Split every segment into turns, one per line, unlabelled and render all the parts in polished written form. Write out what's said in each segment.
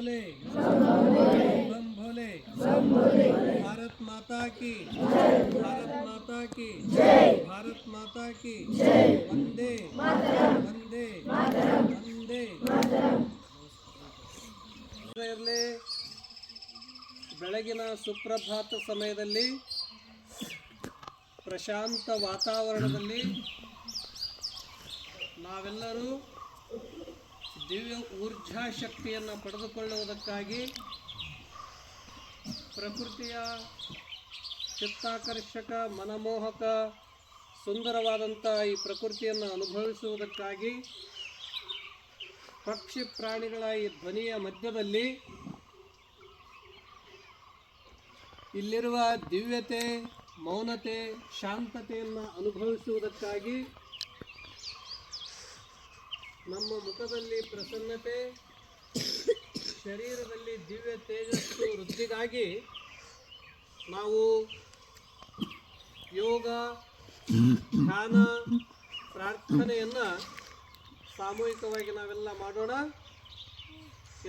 भोले बम भोले भारत माता की भारत माता की भारत माता की वंदे वंदे वंदे ಇರಲಿ. ಬೆಳಗಿನ ಸುಪ್ರಭಾತ ಸಮಯದಲ್ಲಿ ಪ್ರಶಾಂತ ವಾತಾವರಣದಲ್ಲಿ ನಾವೆಲ್ಲರೂ ದಿವ್ಯ ಊರ್ಜಾ ಶಕ್ತಿಯನ್ನು ಪಡೆದುಕೊಳ್ಳುವುದಕ್ಕಾಗಿ ಪ್ರಕೃತಿಯ ಚಿತ್ತಾಕರ್ಷಕ ಮನಮೋಹಕ ಸುಂದರವಾದಂಥ ಈ ಪ್ರಕೃತಿಯನ್ನು ಅನುಭವಿಸುವುದಕ್ಕಾಗಿ ಪಕ್ಷಿ ಪ್ರಾಣಿಗಳ ಈ ಧ್ವನಿಯ ಮಧ್ಯದಲ್ಲಿ ಇಲ್ಲಿರುವ ದಿವ್ಯತೆ ಮೌನತೆ ಶಾಂತತೆಯನ್ನು ಅನುಭವಿಸುವುದಕ್ಕಾಗಿ ನಮ್ಮ ಮುಖದಲ್ಲಿ ಪ್ರಸನ್ನತೆ ಶರೀರದಲ್ಲಿ ದಿವ್ಯ ತೇಜಸ್ಸು ವೃದ್ಧಿಗಾಗಿ ನಾವು ಯೋಗ ಧ್ಯಾನ ಪ್ರಾರ್ಥನೆಯನ್ನು ಸಾಮೂಹಿಕವಾಗಿ ನಾವೆಲ್ಲ ಮಾಡೋಣ.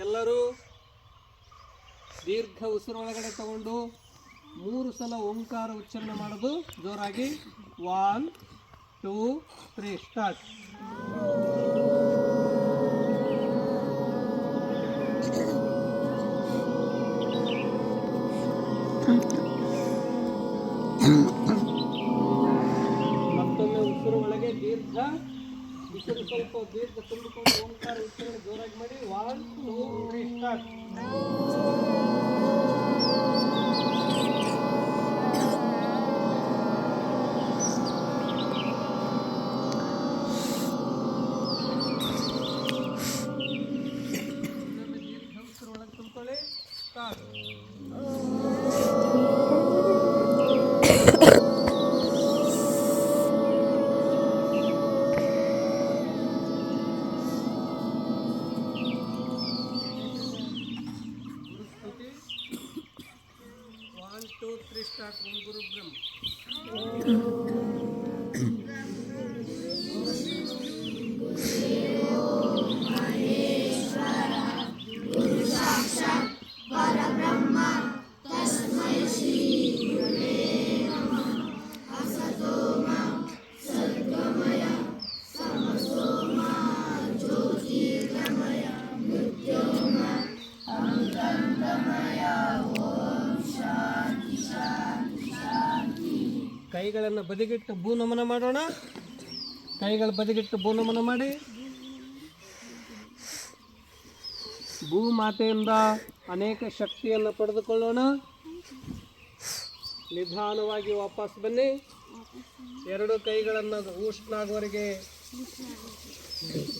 ಎಲ್ಲರೂ ದೀರ್ಘ ಉಸಿರೊಳಗಡೆ ತಗೊಂಡು 3 ಸಲ ಓಂಕಾರ ಉಚ್ಚಾರಣೆ ಮಾಡೋದು ಜೋರಾಗಿ. 1 2 3 ಸ್ಟಾರ್ಟ್. ಮತ್ತೊಮ್ಮೆ ಉಸಿರು ಒಳಗೆ ದೀರ್ಘ ಉಸಿರು ಸ್ವಲ್ಪ ದೀರ್ಘ ತುಂಬಿಕೊಂಡು ಓಂಕಾರ ಉಚ್ಚಾರಣೆ ಜೋರಾಗಿ ಮಾಡಿ. 1 2 3 ಸ್ಟಾರ್ಟ್. ದೀರ್ಘ ಉಸಿರು ಒಳಗೆ ತುಂಬಿಕೊಳ್ಳಿ. ಸ್ಟಾರ್ಟ್. ಓಂ ಗುರು ಬ್ರಹ್ಮ ಕೈಗಳನ್ನು ಬದಿಗಿಟ್ಟು ಭೂ ನಮನ ಮಾಡೋಣ. ಕೈಗಳ ಬದಿಗಿಟ್ಟು ಭೂ ನಮನ ಮಾಡಿ ಭೂಮಾತೆಯಿಂದ ಅನೇಕ ಶಕ್ತಿಯನ್ನು ಪಡೆದುಕೊಳ್ಳೋಣ. ನಿಧಾನವಾಗಿ ವಾಪಸ್ ಬನ್ನಿ. 2 ಕೈಗಳನ್ನು ಉಷ್ಣ ಆಗುವವರೆಗೆ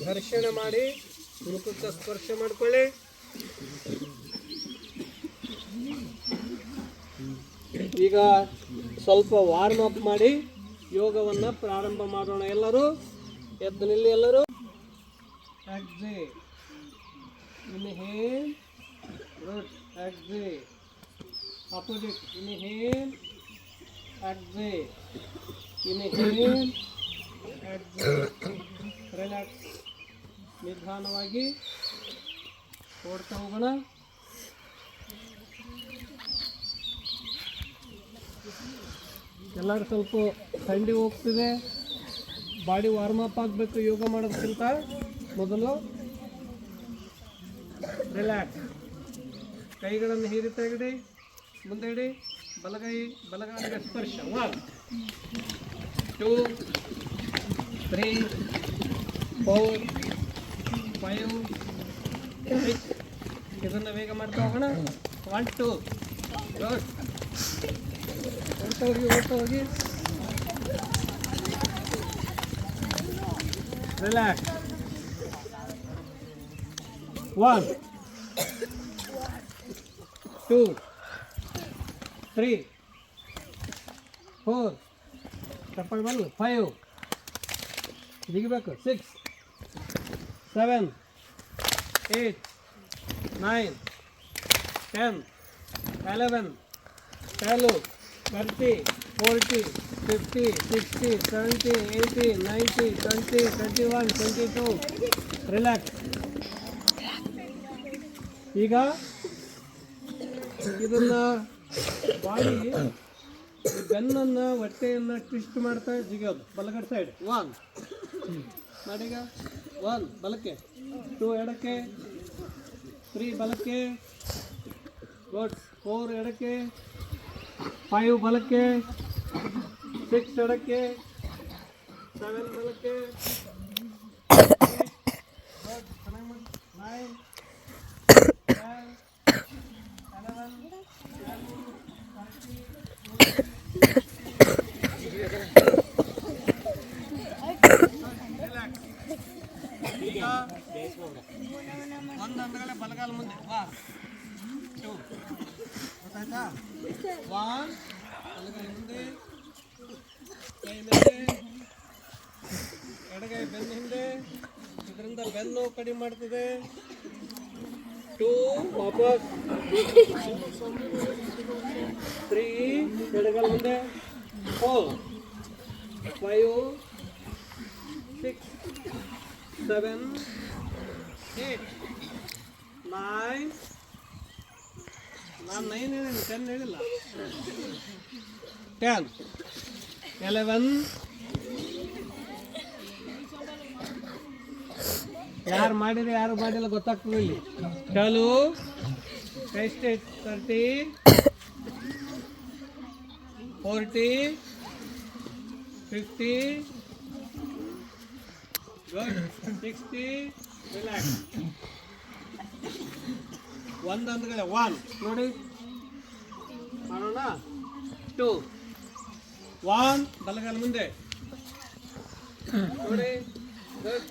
ಘರ್ಷಣೆ ಮಾಡಿ ಮುಖಕ್ಕೆ ಸ್ಪರ್ಶ ಮಾಡಿಕೊಳ್ಳಿ. ಈಗ ಸ್ವಲ್ಪ ವಾರ್ಮ್ ಅಪ್ ಮಾಡಿ ಯೋಗವನ್ನು ಪ್ರಾರಂಭ ಮಾಡೋಣ. ಎಲ್ಲರೂ ಎದ್ದು ನಿಲ್ಲಿ. ಎಲ್ಲರೂ exhale, inhale, good, exhale, opposite, inhale, exhale, inhale, exhale, relax. ನಿಧಾನವಾಗಿ ಓಡ್ತಾ ಹೋಗೋಣ. ಎಲ್ಲರೂ ಸ್ವಲ್ಪ ಥಂಡಿ ಹೋಗ್ತಿದೆ. ಬಾಡಿ ವಾರ್ಮ್ ಅಪ್ ಆಗಬೇಕು. ಯೋಗ ಮಾಡೋದಕ್ಕಿಂತ ಮೊದಲು ರಿಲ್ಯಾಕ್ಸ್. ಕೈಗಳನ್ನು ಹೀರಿ ತೆಗೆಡಿ, ಮುಂದೆ ಇಡಿ. ಬಲಗಾಲಿಗೆ ಸ್ಪರ್ಶ. 1 2 3 4 5 6. ಇದನ್ನು ಬೇಗ ಮಾಡ್ತಾ ಹೋಗೋಣ. 1 2 ಗುಡ್. ಓಡ್ತಾ ಹೋಗಿ. ರಿಲ್ಯಾಕ್ಸ್. 1 2 3 4 ಚಪ್ಪಲ್ ಬರಲು 5 ಬಿಗಿಬೇಕು. 6 7 8 9 10 11 12 30 40 50 60 70 80 90 20 21 22. ರಿಲ್ಯಾಕ್ಸ್. ಈಗ ಇದನ್ನ ಬಾಡಿ ಬೆನ್ನನ್ನು ಹೊಟ್ಟೆಯನ್ನು ಟ್ವಿಸ್ಟ್ ಮಾಡ್ತಾ ಜಿಗೋದು ಬಲಗಡೆ ಸೈಡ್ 1 ಮಾಡೀಗ 1 ಬಲಕ್ಕೆ 2 ಎಡಕ್ಕೆ 3 ಬಲಕ್ಕೆ ಗುಡ್ 4 ಎಡಕ್ಕೆ 5 ಬಲಕ್ಕೆ 6 ಎಡಕ್ಕೆ 7 ಬಲಕ್ಕೆ 9 ಒಂದು ಅಂದಗಳೇ ಬಲಗಾಲ ಮುಂದೆ 1 2 ಗೊತ್ತಾಯ್ತಾ 1 ಬಲಗಾಲ ಮುಂದೆ ಕೈ ಮೇಲೆ ಎಡಗೈ ಬೆನ್ನು ಹಿಂದೆ ಇದರಿಂದ ಬೆನ್ನು ಕಡಿಮೆ ಮಾಡ್ತದೆ 2 ವಾಪಸ್ 3 ಎಡಗಾಲ ಮುಂದೆ 4 5 6 7 8 9 ನಾನು 9 ಹೇಳಿದ್ದೀನಿ 10 ಹೇಳಿಲ್ಲ 10 11 ಯಾರು ಮಾಡಿದ್ರೆ ಯಾರು ಮಾಡಿಲ್ಲ ಗೊತ್ತಾಗ್ತದೆ ಇಲ್ಲಿ ಚಾಲು ಟೆಸ್ಟ್ 30 40 50 ಗುಡ್ 60 ರಿಲ್ಯಾಕ್ಸ್ ಒಂದು ಅಂದ್ಗಡೆ 1 ನೋಡಿ ಮಾಡೋಣ 2 1 ಬಲಗಾಲ ಮುಂದೆ ನೋಡಿ ಗುಡ್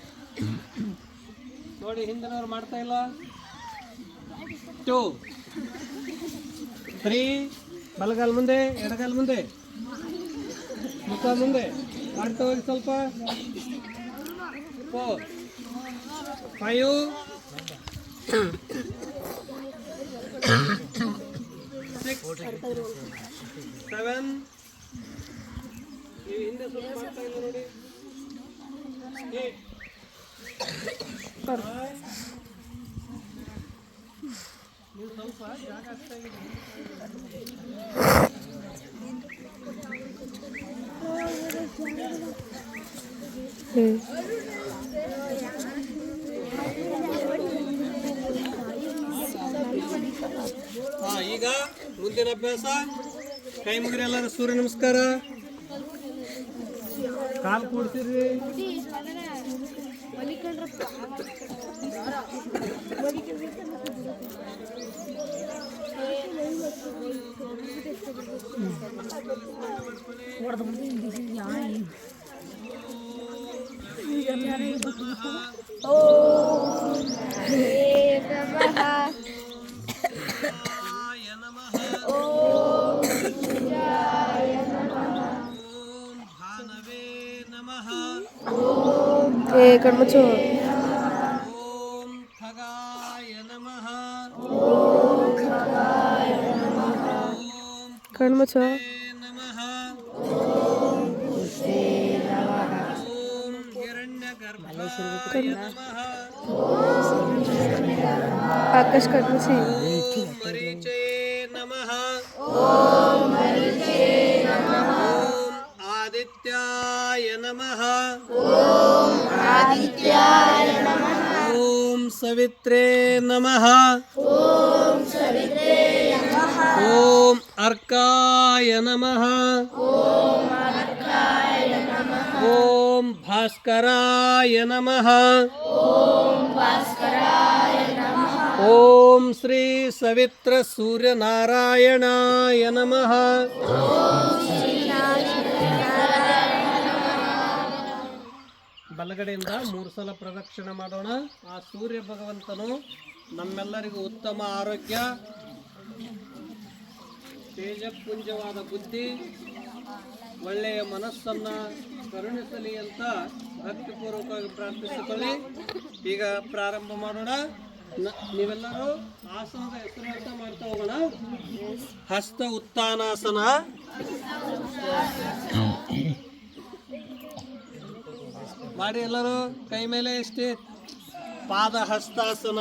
ನೋಡಿ ಹಿಂದಿನವ್ರು ಮಾಡ್ತಾ ಇಲ್ಲ 2 3 ಬಲಗಾಲ ಮುಂದೆ ಎಡಗಾಲ ಮುಂದೆ ಮುಖ ಮುಂದೆ ಮಾಡ್ತಾ ಹೋಗಿ ಸ್ವಲ್ಪ 4 5 6 7 ನೀವು ಹಿಂದೆ ಸ್ವಲ್ಪ ಮಾಡ್ತಾ ಇಲ್ಲ ನೋಡಿ 8 ನೀವು ಸ್ವಲ್ಪ ಜಾಗ ಅಷ್ಟಾಗಿದೆ ಈಗ ಮುಂದಿನ ಅಭ್ಯಾಸ ಕೈ ಮುಗಿರಿ ಎಲ್ಲರೂ ಸೂರ್ಯ ನಮಸ್ಕಾರ ಕಾಲು ಕೂಡ್ತೀರಿ
ಕಣ್ಮುಚ್ಚು
ಓಂ ಖಗಾಯ ನಮಃ
ಕಣ್ಮುಚ್ಚು
ನಮಃ ಓಂ ಹಿರಣ್ಯಗರ್ಭಾಯ ನಮಃ
ಆಕಾಶ್ ಕಣ್ಮುಚ್ಚಿ
ಓಂ ಮರೀಚಯೇ ನಮಃ ಓಂ ಆದಿತ್ಯಾಯ ನಮಃ ಓಂ ಸವಿತ್ರೇ ನಮಃ ಓಂ ಅರ್ಕಾಯ ನಮಃ ಓಂ ಭಾಸ್ಕರಾಯ ನಮಃ ಓಂ ಶ್ರೀ ಸವಿತ್ರ ಸೂರ್ಯನಾರಾಯಣಾಯ ನಮಃ ಬಲಗಡೆಯಿಂದ 3 ಸಲ ಪ್ರದಕ್ಷಿಣೆ ಮಾಡೋಣ. ಆ ಸೂರ್ಯ ಭಗವಂತನು ನಮ್ಮೆಲ್ಲರಿಗೂ ಉತ್ತಮ ಆರೋಗ್ಯ, ತೇಜಪುಂಜವಾದ ಬುದ್ಧಿ, ಒಳ್ಳೆಯ ಮನಸ್ಸನ್ನು ಕರುಣಿಸಲಿ ಅಂತ ಭಕ್ತಿಪೂರ್ವಕವಾಗಿ ಪ್ರಾರ್ಥಿಸಿಕೊಳ್ಳಿ. ಈಗ ಪ್ರಾರಂಭ ಮಾಡೋಣ. ನೀವೆಲ್ಲರೂ ಆಸನದ ಹೆಸರು ಅಂತ ಮಾಡ್ತಾ ಹೋಗೋಣ. ಹಸ್ತ ಉತ್ಥಾನಾಸನ, ಮಾಡಿ ಎಲ್ಲರೂ ಕೈ ಮೇಲೆ ಎಷ್ಟೇ ಪಾದಹಸ್ತಾಸನ,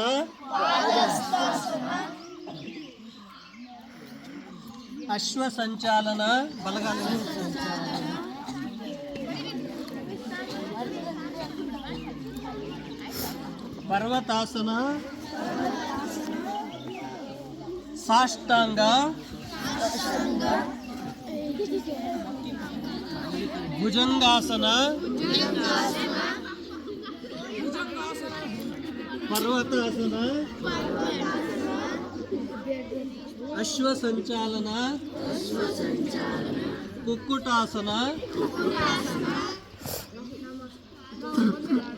ಅಶ್ವ ಸಂಚಾಲನ, ಬಲಗಾಲ, ಪರ್ವತಾಸನ, ಸಾಷ್ಟಾಂಗ, ಭುಜಂಗಾಸನ, ಪರ್ವತಾಸನ, ಅಶ್ವ ಸಂಚಾಲನ, ಕುಕ್ಕುಟಾಸನ,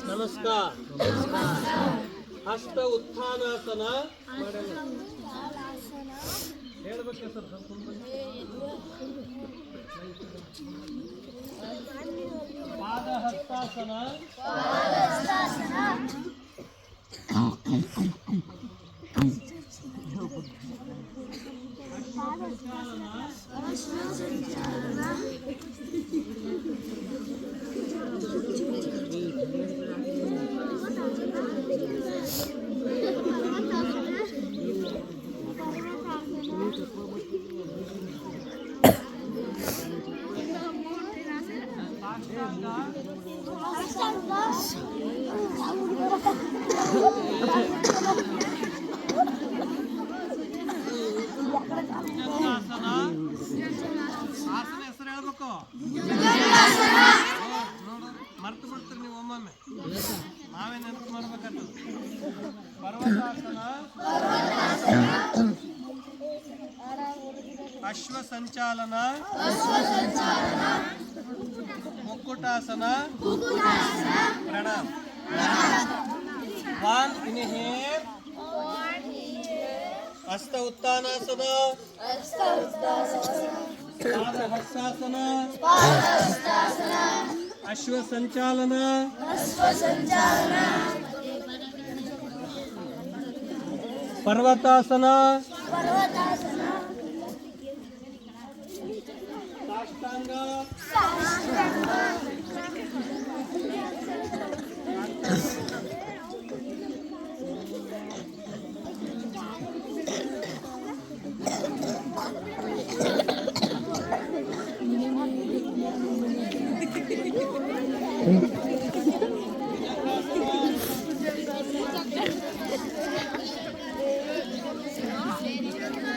ನಮಸ್ಕಾರ, ಹಸ್ತ ಉತ್ಥಾನಾಸನ, ಹೇಳ್ಬೇಕು ಸರ್ ಪಾದಹಸ್ತಾಸನ, ಆಸನ ಹೆಸರು ಹೇಳ್ಬೇಕು. ಮರ್ತು ಬಿಡ್ತೀರಿ ನೀವು ಒಮ್ಮೊಮ್ಮೆ, ನಾವೇ ನೆನಪು ಮಾಡ್ಬೇಕಾಗ್ತದೆ. ಪರ್ವತಾಸನ, ಅಶ್ವ ಸಂಚಾಲನ, ಮುಕ್ಕುಟಾಸನ, ಪ್ರಣಾಮ. One inhale, ಹಸ್ತ ಉತ್ಥಾನಾಸನ, ಪಾದಹಸ್ತಾಸನ, ಅಶ್ವ ಸಂಚಾಲನ, ಪರ್ವತಾಸನ, ಸಾಷ್ಟಾಂಗ,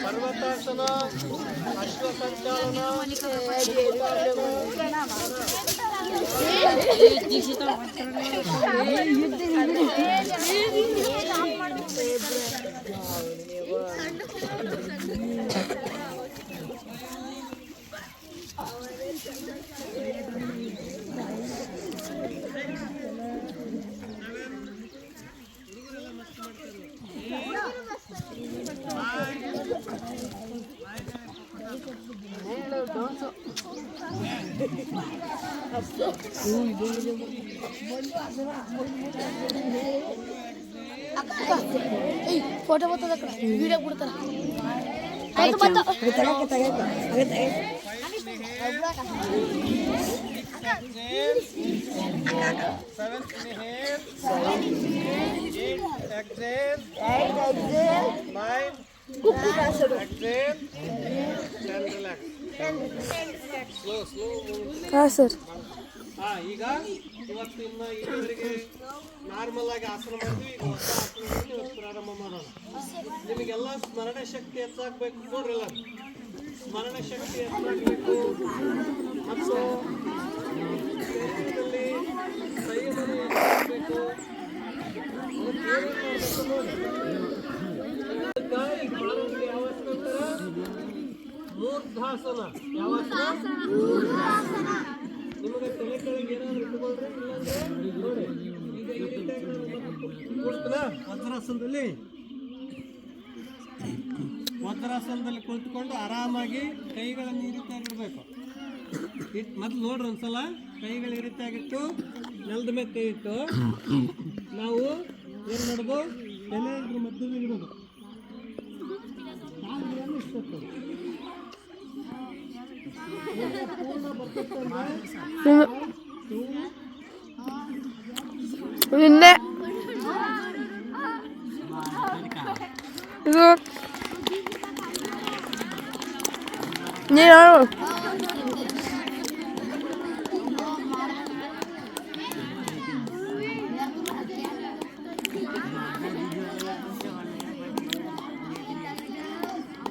ಪರ್ವತಾಸನ, ಅಶ್ವ ಸಂಚಾಲನ,
ಫೋಟೋ ಬರ್ತದ ವಿಡಿಯೋ ಬಿಡ್ತಾರ.
ಹಾಂ ಸರ್.
ಈಗ ಇವತ್ತಿನ ಇಲ್ಲಿವರೆಗೆ ನಾರ್ಮಲ್ ಆಗಿ ಆಸನ ಮಾಡಿದ್ವಿ. ಈಗ ಹೊಸ ಆಸನಗಳನ್ನು ಇವತ್ತು ಪ್ರಾರಂಭ ಮಾಡೋಣ. ನಿಮಗೆಲ್ಲ ಸ್ಮರಣೆ ಶಕ್ತಿ ಹೆಚ್ಚಾಗಬೇಕು ನೋಡ್ರಿ. ಎಲ್ಲ ಸ್ಮರಣೆ ಶಕ್ತಿ ಹೆಚ್ಚಾಗಬೇಕು ಮತ್ತು ಶರೀರದಲ್ಲಿ ಸಂಯಮನ ಹೆಚ್ಚಾಗಬೇಕು. ಈಗ ಮಾಡೋದು ಯಾವ ಆಸನ ಅಂತಾರ? ಮೂರ್ಧಾಸನ. ಯಾವ ಆಸನ? ನಿಮಗೆ ತಲೆ ಕೆಳಗೆ ಏನಾದ್ರು ಇಟ್ಕೊಳ್ರಿ, ಇಲ್ಲಾಂದ್ರೆ ನೋಡಿ ಈಗ ಈ ರೀತಿಯಾಗಿ ವಜ್ರಾಸನದಲ್ಲಿ ಕುಳಿತುಕೊಂಡು ಆರಾಮಾಗಿ ಕೈಗಳನ್ನು ಈ ರೀತಿಯಾಗಿ ಇಡಬೇಕು. ಮೊದಲು ನೋಡ್ರಿ ಒಂದ್ಸಲ ಕೈಗಳು ಈ ರೀತಿಯಾಗಿಟ್ಟು ನೆಲದ ಮೇಲೆ ಕೈ ಇಟ್ಟು ನಾವು ಏನು ಮಾಡೋದು, ತಲೆ ಇದ್ರ ಮಧ್ಯದಲ್ಲಿ ಇಡೋದು.
ನಿನ್ನೆ ನೀನು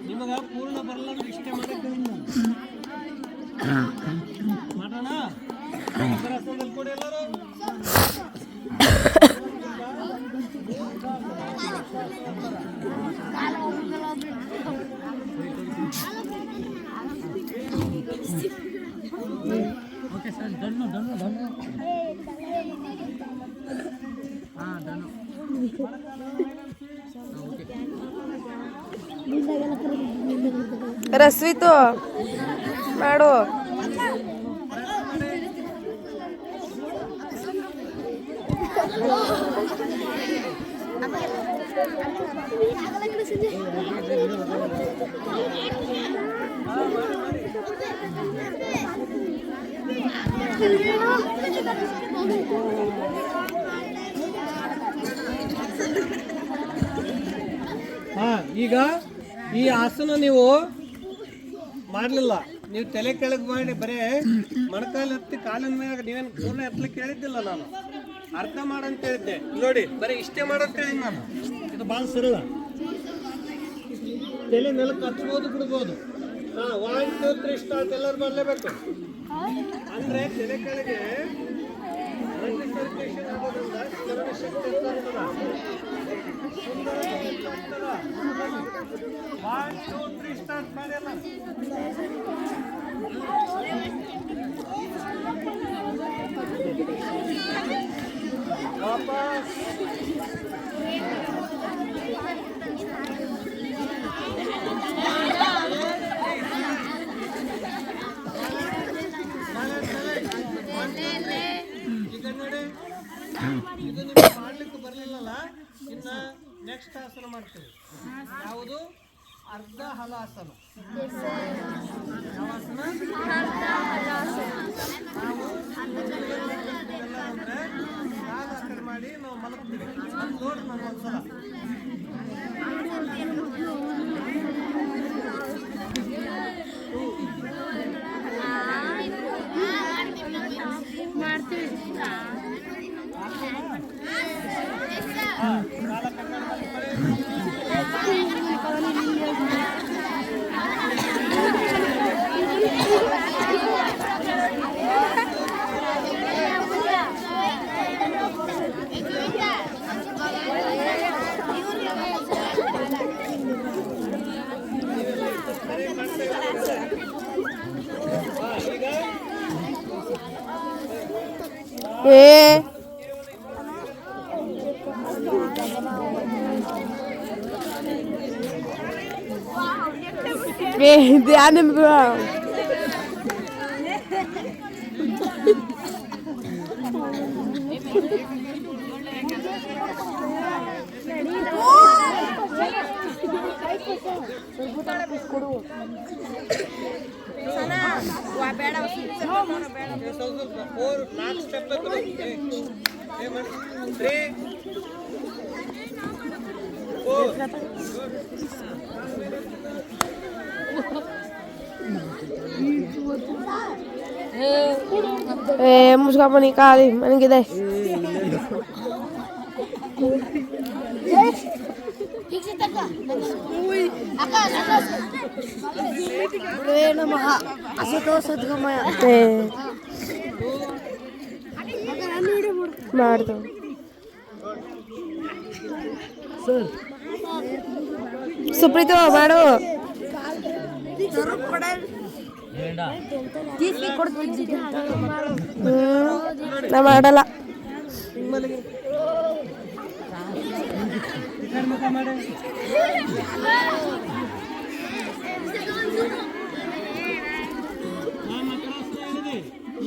ನಿಮಗ ಪೂರ್ಣ ಬರಲ್ಲ ಅಂದ್ರೆ ಇಷ್ಟೇ ಮಾಡಕ್ಕೆ ಮಾಡೋಣ ರಸದಲ್ಲಿ ಕೊಡಿ ಎಲ್ಲರೂ. Okay sir, done done done. ಹಾಂ ಡನ್ನು.
ರಸ್ವಿತು ಮಾಡು.
ಈಗ ಈ ಆಸನ ನೀವು ಮಾಡಲಿಲ್ಲ, ನೀವು ತಲೆ ಕೆಳಗೆ ಮಾಡಿ ಬರೇ ಮೊಣಕಾಲು ಎತ್ತಿ ಕಾಲಿನ ಮೇಲೆ ನೀವೇನು ಪೂರ್ಣ ಎತ್ತಲಿಕ್ಕೆ ಹೇಳಿದ್ದಿಲ್ಲ. ನಾನು ಅರ್ಥ ಮಾಡಂತ ಹೇಳಿದ್ದೆ. ನೋಡಿ ಬರೀ ಇಷ್ಟೇ ಮಾಡಂತ ಹೇಳಿದ್ ನಾನು. ಇದು ಭಾಳ ಸರಳ. ತಲೆ ನೆಲಕ್ಕೆ ಹಚ್ಬೋದು ಬಿಡ್ಬೋದು. 1 2 3 ಸ್ಟಾರ್ಟ್ ಎಲ್ಲರೂ ಮಾಡಲೇಬೇಕು. ಅಂದರೆ ತಲೆ ಕೆಳಗೆ ಸರ್ಕ್ಯುಲೇಷನ್ ಆಗೋದ್ರಿಂದ ಸ್ಮರಣ ಶಕ್ತಿ ಹೆಚ್ಚಾಗ್ತದ. 1 2 3 ಸ್ಟಾರ್ಟ್ ಮಾಡಿ ಅಲ್ಲ. ವಾಪಸ್ ಇದು ನಿಮಗೆ ಮಾಡ್ಲಿಕ್ಕೆ ಬರಲಿಲ್ಲಲ್ಲ, ಇನ್ನು ನೆಕ್ಸ್ಟ್ ಆಸನ ಮಾಡ್ತೀವಿ. ಯಾವುದು? ಅರ್ಧ ಹಲಾಸನ. ಯಾವ ಆಸನ? ನಾವು ಅಂದ್ರೆ ಕಾಲು ಆ ಕಡೆ ಮಾಡಿ ನಾವು ಮಲಗ್ತೀವಿ. ನೋಡಿ ನಾನು ಒಂದ್ಸಲ
ध्यान में música bonita ali, mas ninguém desce. ಮಾಡ್ದು Supreeth ಮಾಡು. ನಾ ಮಾಡಲ್ಲ.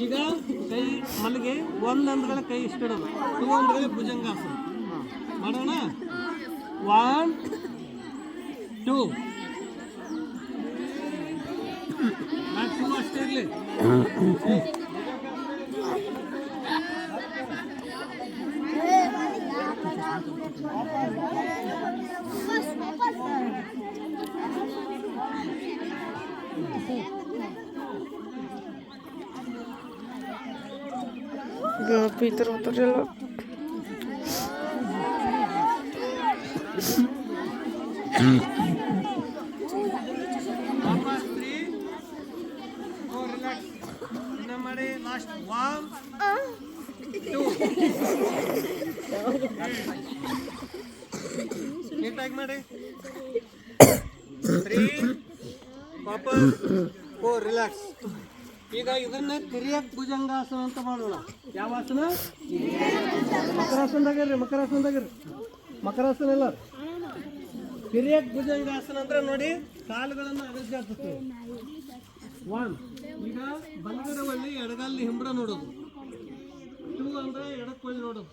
ಈಗ ಕೈ ಮಲ್ಲಿಗೆ 1 ಅಂದ್ಗಳ ಕೈ ಇಷ್ಟಿಡೋದು, 2 ಅಂದ್ಗಳ ಭುಜಂಗಾಸನ ಮಾಡೋಣ. 1 2 2 ಅಷ್ಟೇ ಇರಲಿ.
ತಿರುಗುತ್ತಿರಲ್ಲ.
ವಾಪಸ್ 3 ರಿಲ್ಯಾಕ್ಸ್. ಇನ್ನ ಮಾಡಿ ಲಾಸ್ಟ್ 1 2 ನೀಟಾಗಿ ಮಾಡಿ 3 ವಾಪಸ್ 4 ರಿಲ್ಯಾಕ್ಸ್. ಈಗ ಇದನ್ನ ತಿರ್ಯಕ್ ಭುಜಂಗಾಸನ ಅಂತ ಮಾಡೋಣ. ಯಾವ ಆಸನ? ಮಕರಾಸನದಾಗಿರ್ರಿ, ಮಕರಾಸನ ಎಲ್ಲ ತಿರ್ಯಕ್ ಭುಜಂಗಾಸನ ಅಂದ್ರೆ ನೋಡಿ, ಕಾಲುಗಳನ್ನು ಅಗತ್ಯ. 1 ಈಗ ಬಲಗಡೆ ಒಳ್ಳಿ ಎಡಗಲ್ಲಿ ಹಿಂಬಡ ನೋಡೋದು. 2 ಅಂದ್ರೆ ಎಡಕ್ಕೆ ಒಳ್ಳಿ ನೋಡೋದು.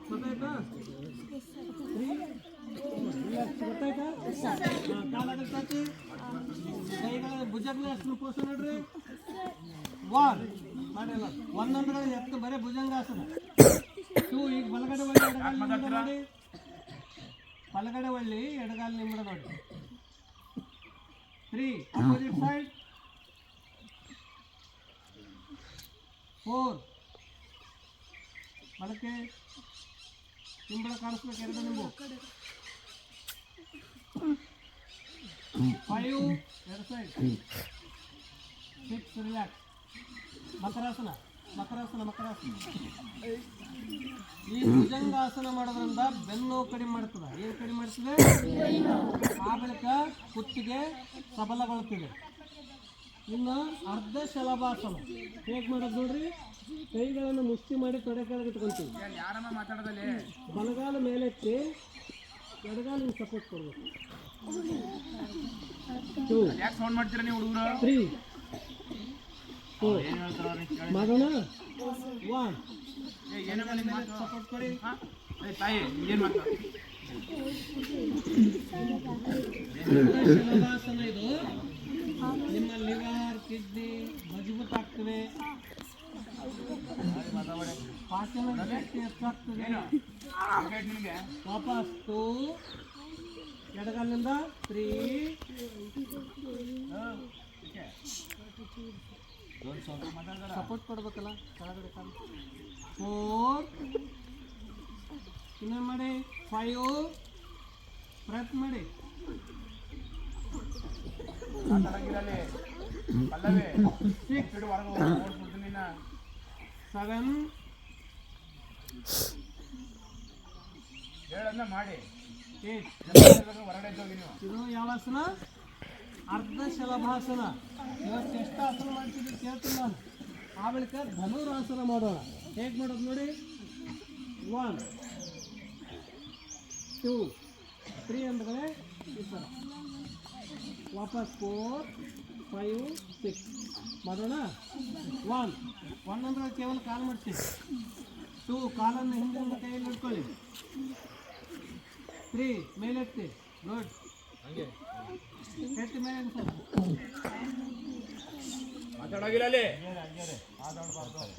ಗೊತ್ತಾಯ್ತಾ? 3 ಗೊತ್ತಾಯ್ತಾ? ಕಾಲ ಅಗತ್ಯ, ಕೈಗಳ ಭುಜಂಗಾಸನ ಪೋಸ ನೋಡ್ರಿ. 1 ಮಾಡಿಲ್ಲ. 1 ಅಂದ್ರೆ ಎತ್ತು ಬರೀ ಭುಜಂಗಾಸನ. 2 ಈಗ ಬಲಗಡೆ ಒಳ್ಳಿ ಎಡಗಾಲಿ ನಿಂಬಡ ನೋಡಿ. ಬಲಗಡೆ ಒಳ್ಳಿ ಎಡಗಾಲಿ ನಿಂಬಡ ನೋಡಿ. 3 ಅಪೋಸಿಟ್ ಸೈಡ್. 4 ಬಲಕ್ಕೆ ನಿಂಬಳ ಕಾಣಿಸ್ಬೇಕು, ಎರಡು ನಿಂಬು. 5 ಎರಡು ಸೈಡ್. 6 ರಿಲ್ಯಾಕ್ಸ್. ಮಕರಾಸನ. ಈ ಭುಜಂಗಾಸನ ಮಾಡೋದ್ರಿಂದ ಬೆನ್ನು ಕಡಿಮೆ ಮಾಡ್ತದೆ. ಏನು ಕಡಿಮೆ ಮಾಡ್ತದೆ? ಆ ಬಳಿಕ ಕುತ್ತಿಗೆ ಸಬಲಗೊಳ್ಳುತ್ತಿದೆ. ಇನ್ನು ಅರ್ಧ ಶಲಭಾಸನ ಹೇಗೆ ಮಾಡೋದು ನೋಡ್ರಿ. ಕೈಗಳನ್ನು ಮುಷ್ಟಿ ಮಾಡಿ ತೊಡೆ ಕೆಳಗೆ ಇಟ್ಕೊಂತೀವಿ. ಬಲಗಾಲ ಮೇಲೆತ್ತಿ ಎಡಗಾಲ ಸಪೋರ್ಟ್ ಕೊಡ್ಬೇಕು. 2 3 4 ಮಾಡೋಣ. 1 ಸಪೋರ್ಟ್ ಕೊಡಿ. ಶಲಭಾಸನ ಇದು ನಿಮ್ಮ ಲಿವರ್ ಕಿಡ್ನಿ ಮಜಬೂತ್ ಆಗ್ತದೆ, ಪಾಚನ ಶಕ್ತಿ ಹೆಚ್ಚಾಗ್ತದೆ. ವಾಪಸ್ 2 ಎಡಗಾಲಿನಿಂದ 3 ಸಪೋರ್ಟ್ ಕೊಡ್ಬೇಕಲ್ಲ ಕೆಳಗಡೆ ಕಾಲು. 4 ಇನ್ನೇನು ಮಾಡಿ. 5 ಪ್ರಯತ್ನ ಮಾಡಿ. 6 7 8 ಇದು ಯಾವ ಆಸನ? ಅರ್ಧ ಶಲಭಾಸನ. ಇವತ್ತು ಎಷ್ಟು ಆಸನ ಮಾಡ್ತಿದ್ರು ಕೇಳ್ತೀನಿ ನಾನು. ಆ ಬಳಿಕ ಧನುರಾಸನ ಮಾಡೋಣ. ಹೇಗೆ ಮಾಡೋದು ನೋಡಿ. 1 2 3 ಅಂದರೆ ಈ ಥರ. ವಾಪಸ್ 4 5 6 ಮಾಡೋಣ. 1 ಅಂದ್ರೆ ಕೇವಲ ಕಾಲು ಮಾಡ್ತೀವಿ. 2 ಕಾಲನ್ನು ಹಿಂದಿನ ಕೈಯಲ್ಲಿ ಇಟ್ಕೊಳ್ಳಿ. 3 ಮೇಲೆತ್ತಿ ಗುಡ್. ಎತ್ತಿ ಮೇಲೆ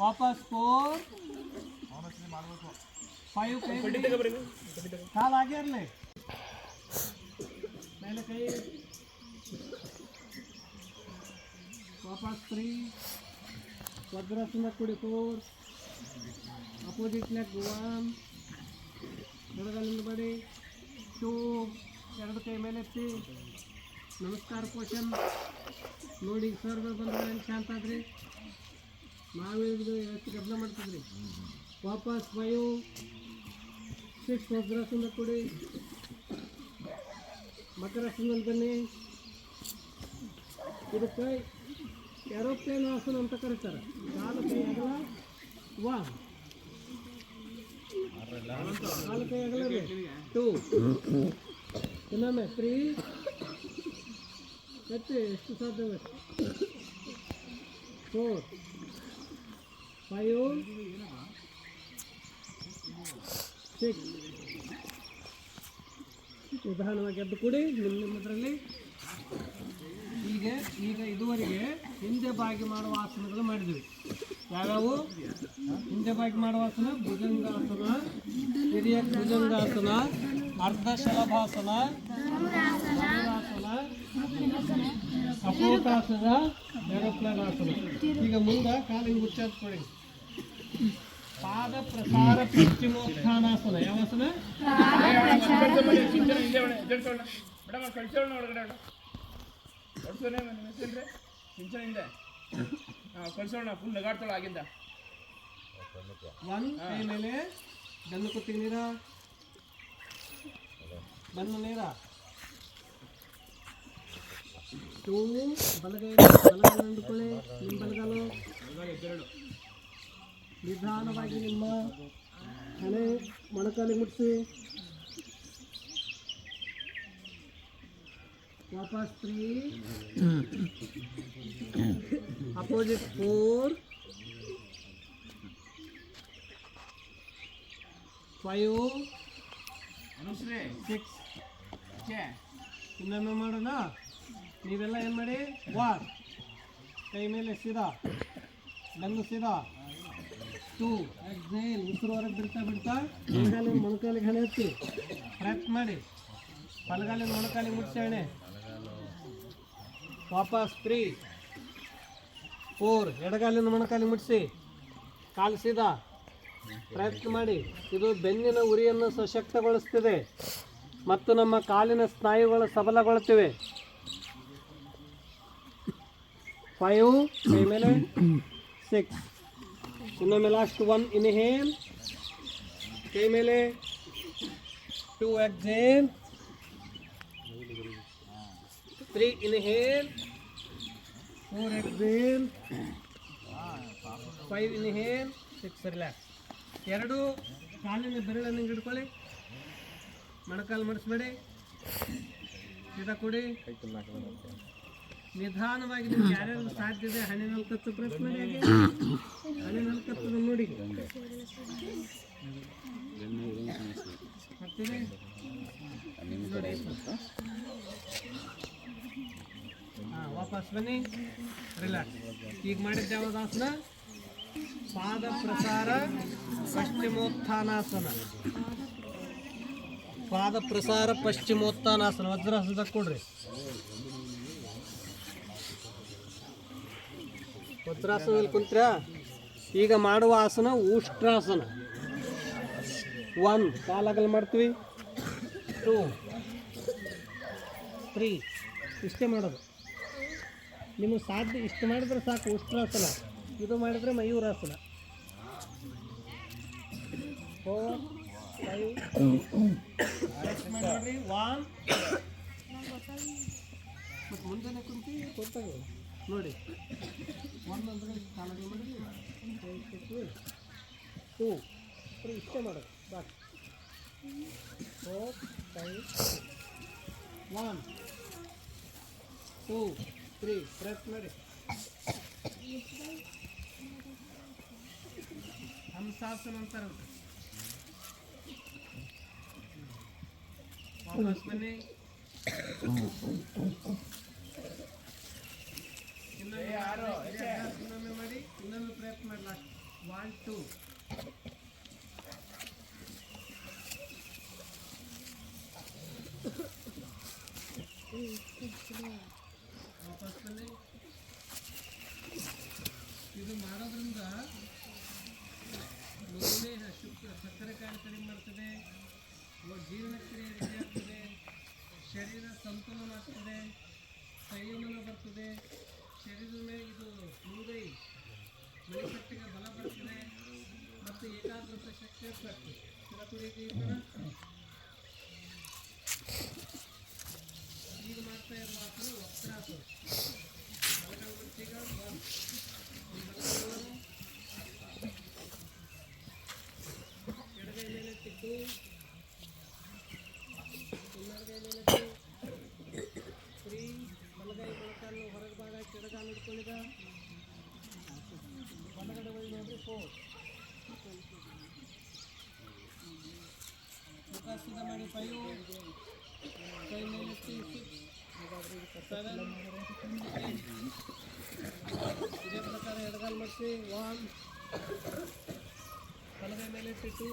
ವಾಪಸ್ 4 5 ಕೈ ಕಾಲು ಆಗಿರಲಿ ಮೇಲೆ ಕೈ. ವಾಪಸ್ 3 ವಜ್ರಾಸನ ಕೊಡಿ. 4 ಅಪೋಸಿಟ್ ಲೆಗ್ 1 ಎಡಗಲಿಂದ ಬಡಿ. 2 ಎರಡು ಕೈ ಮೇಲೆ ಎತ್ತಿ ನಮಸ್ಕಾರ ಪೋಷನ್ ನೋಡಿ. ಸರ್ ಬಂದ್ರೆ ಶಾಂತ ಆದ್ರಿ. ನಾವು ಎಷ್ಟು ಗಮನ ಮಾಡ್ತಿದ್ರಿ. ವಾಪಸ್ 5 6 ವಜ್ರಾಸನ ಕೊಡಿ. ಮಕರಾಸನದಲ್ಲಿ ಬನ್ನಿ. ಇದಕ್ಕೆ ಏರೋಪ್ಲೇನ್ ಆಸನ ಅಂತ ಕರೀತಾರೆ. ಕಾಲು ಕೈ ಅಗಲ 1 ಕಾಲು ಕೈ ಅಗಲ 2 ಇನ್ನೊಮ್ಮೆ 3 ಎತ್ತಿ ಎಷ್ಟು ಸಾಧ್ಯ 4 5 6 ನಿಧಾನವಾಗಿ ಎದ್ದು ಕೊಡಿ ನಿಮ್ಮದರಲ್ಲಿ. ಈಗ ಇದುವರೆಗೆ ಹಿಂದೆ ಬಾಗಿ ಮಾಡುವ ಆಸನಗಳು ಮಾಡಿದ್ವಿ. ಯಾವ್ಯಾವು? ಹಿಂದೆ ಬಾಗಿ ಮಾಡುವ ಆಸನ ಭುಜಂಗಾಸನ, ಹಿರಿಯ ಭುಜಂಗಾಸನ, ಅರ್ಧ ಶಲಭಾಸನ, ಸಪೋಟಾಸನ, ಏರೋಪ್ಲೇನ್ ಆಸನ. ಈಗ ಮುಂದೆ ಕಾಲಿಗೆ ಮುಚ್ಚಾದ ಕೊಡಿ. ಪಾದ ಪ್ರಸಾರ ಪಶ್ಚಿಮೋತ್ಥಾನಾಸನ. ಯಾವ ಆಸನ?
ಕಳ್ಸೋಣ ಫುಲ್ ನಗಾಡ್ತಾಳ ಆಗಿಂದ.
ಒನ್, ಕೈ ಮೇಲೆ ಬೆನ್ನು ಕುತ್ತಿಗೆ ನೀರ, ಬೆನ್ನು ನೀರ. ಟೂ, ಬಲಗೈ ಹಿಡ್ಕೊಳ್ಳಿ. ನಿಮ್ಮ ಬಲಗಾಲು ನಿಧಾನವಾಗಿ ನಿಮ್ಮ ಹಣೆ ಮೊಣಕಾಲಿಗೆ ಮುಟ್ಟಿಸಿ. ವಾಪಸ್ 3, ಅಪೋಸಿಟ್ 4, 5, 6. ಇನ್ನೊಮ್ಮೆ ಮಾಡೋಣ. ನೀವೆಲ್ಲ ಏನು ಮಾಡಿ? 1, ಕೈ ಮೇಲೆ ಸೀದಾ, ಬೆನ್ನು ಸೀದಾ. 2, ಎಕ್ಸೇಲ್, ಉಸಿರು ಹೊರಗೆ ಬಿಡ್ತಾ ಬಲಗಾಲಿನ ಮೊಣಕಾಲಿಗೆ ಹಣೆ ಹತ್ತಿ ಪ್ರಯತ್ನ ಮಾಡಿ. ಬಲಗಾಲಿನ ಮೊಣಕಾಲಿಗೆ ಮುಟ್ಟಿಸಿ ಹಣೆ. ವಾಪಸ್ 3, 4, ಎಡಗಾಲಿನ ಮೊಣಕಾಲಿಗೆ ಮುಟ್ಟಿಸಿ ಕಾಲು ಸೀದಾ ಪ್ರಯತ್ನ ಮಾಡಿ. ಇದು ಬೆನ್ನಿನ ಉರಿಯನ್ನು ಸಶಕ್ತಗೊಳಿಸ್ತಿದೆ ಮತ್ತು ನಮ್ಮ ಕಾಲಿನ ಸ್ನಾಯುಗಳು ಸಬಲಗೊಳ್ಳುತ್ತಿವೆ. 5, ಕೈ ಮೇಲೆ 6. ಇನ್ನೊಮ್ಮೆ ಲಾಸ್ಟ್ 1, ಇನ್ಹೇಲ್, ಕೈ ಮೇಲೆ 2, exhale, 3, inhale, 4, exhale, 5, inhale, 6, relax. 2 ಕಾಲಿನ ಬೆರಳನ್ನು ಹಿಡ್ಕೊಳ್ಳಿ. ಮೊಣಕಾಲು ಮಡಿಸ್ಬೇಡಿ, ಸೀದಾ ಕೊಡಿ. ನಿಧಾನವಾಗಿ ನಿಮ್ಗೆ ಯಾರ್ಯಾರು ಸಾಧ್ಯ ಇದೆ ಹಣ್ಣಿನಲ್ಲಿ ಕತ್ತು ಪ್ರೆಸ್ ಮಾಡಿ. ಹಾಗೆ ಹಣ್ಣಿನಲ್ಲಿ ಕತ್ತದ ನೋಡಿ ಮಾಡ್ತೀವಿ ನೋಡಿ. ಹಾಂ, ವಾಪಸ್ ಬನ್ನಿ, ರಿಲ್ಯಾಕ್ಸ್. ಈಗ ಮಾಡಿದ್ದ ಯಾವ್ದು ಆಸನ? ಪಾದ ಪ್ರಸಾರ ಪಶ್ಚಿಮೋತ್ಥಾನಾಸನ. ಪಾದ ಪ್ರಸಾರ ಪಶ್ಚಿಮೋತ್ಥಾನಾಸನ. ವಜ್ರಾಸನ ಕೊಡ್ರಿ. ವಜ್ರಾಸನದಲ್ಲಿ ಕುಂತ್ರ. ಈಗ ಮಾಡುವ ಆಸನ ಉಷ್ಟ್ರಾಸನ. 1, ಕಾಲಾಗಲ್ ಮಾಡ್ತೀವಿ. 2, 3, ಇಷ್ಟೇ ಮಾಡೋದು. ನಿಮಗೆ ಸಾಧ್ಯ ಇಷ್ಟು ಮಾಡಿದ್ರೆ ಸಾಕು ಉಷ್ಟ್ರಾಸನ. ಇದು ಮಾಡಿದರೆ ಮಯೂರಾಸನ. 4, 5 ನೋಡ್ರಿ. 1, ಮತ್ತು ಮುಂದೆ ಕುಂತು ಕೊಡ್ತಾರೆ ನೋಡಿ. 1 ಅಂದರೆ ಕಾಲಾಗಲ್ ಮಾಡಿ. 2, 3 ಇಷ್ಟೇ ಮಾಡೋದು ಸಾಕು. 4, 5, 1, 2, 3 ಪ್ರೆಸ್ ಮಾಡಿ. ಹಂಸಾಸನ ಅಂತಾರೆ. ವಾಪಸ್ ಬನ್ನಿ. ಇನ್ನೊಮ್ಮೆ ಮಾಡಿ. ಇನ್ನೊಮ್ಮೆ ಪ್ರಯತ್ನ ಮಾಡಿ. ಲಾಸ್ಟ್ 1, 2. ವಾಪಸ್ ಬನ್ನಿ. ಇದು ಮಾಡೋದ್ರಿಂದ ಮಧುಮೇಹ, ಸಕ್ಕರೆ ಕಾಯಿಲೆ ಕಡಿಮೆ ಮಾಡ್ತದೆ, ಜೀರ್ಣಕ್ರಿಯೆ ಹೆಚ್ಚಾಗ್ತದೆ, ಶರೀರ ಸಂತುಲನ ಆಗ್ತದೆ, ಸಂಯಮನ ಬರ್ತದೆ, ಶರೀರದ ಮೇಲೆ ಇದು ಹೃದಯ ಮಣಿಕಟ್ಟಿಗೆ ಬಲ ಬರ್ತದೆ ಮತ್ತು ಏಕಾಗ್ರತೆ ಶಕ್ತಿ ಹೆಚ್ಚಾಗ್ತದೆ. ಈಗ ಮಾಡ್ತಾ ಇರುವ ಆಸನ ವಕ್ರಾಸನ. ಬಲಗೈ ಈಗ ಎಡಗೈ ಮೇಲೆ ತಿದ್ದು, ಇನ್ನೆರಗೈ ಮೇಲೆ 3, ಬಲಗೈ ಮೊಣಕಾಲು ಹೊರಗೆ ಭಾಗ ಎಡಗಾಲು ಹಿಡ್ಕೊಂಡಿದ್ದ. ಬಲಗಡೆ ಹೋಗಿ ನೋಡ್ರಿ. 4, ಮುಖ ಸೀದಾ ಮಾಡಿ. 5, ಕೈ ಮೇಲೆ 6, 7, 8. ಇದೇ ಪ್ರಕಾರ ಎಡಗಾಲು ಮಾಡಿಸಿ. 1, ಬಲಗೈ ಮೇಲೆ 2,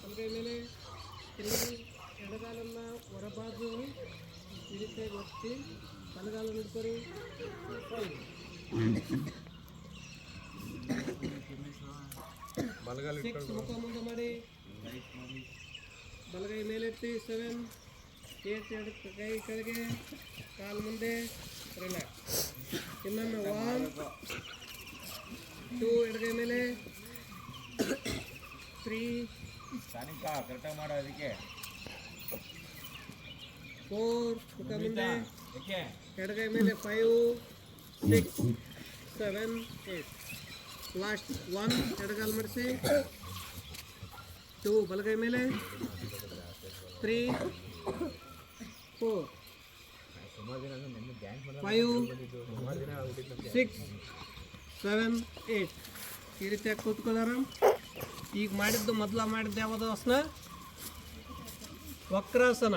ಬಲಗೈ ಮೇಲೆ 3. ಎಡಗಾಲನ್ನು ಹೊರಬಾರ್ದು ಈ ರೀತಿಯಾಗಿ ಒತ್ತಿ ಬಲಗಾಲನ್ನು ಹಿಡ್ಕೊರಿ. 5, 6 ಮುಖ ಮುಂದೆ ಮಾಡಿ, ಬಲಗೈ ಮೇಲೆತ್ತಿ, 7 8 ಎರಡು ಕೈ ಕೆಳಗೆ, ಕಾಲು ಮುಂದೆ, ರಿಲ್ಯಾಕ್ಸ್. ಇನ್ನೊಮ್ಮೆ 1 2 ಎಡಗೈ ಮೇಲೆ, 3 4 ಮುಖ ಮುಂದೆ, ಎಡಗೈ ಮೇಲೆ, 5 6 7 8 ಲಾಸ್ಟ್ 1 ಎಡಗಾಲು ಮಾಡಿಸಿ, 2 ಬಲಗೈ ಮೇಲೆ, 3 4 5 6 7 8 ಈ ರೀತಿಯಾಗಿ ಕೂತ್ಕೊಳ್ಳಾರ. ಈಗ ಮಾಡಿದ್ದು ಮೊದಲ ಮಾಡಿದ್ದು ಯಾವುದು ಆಸನ? ವಕ್ರಾಸನ.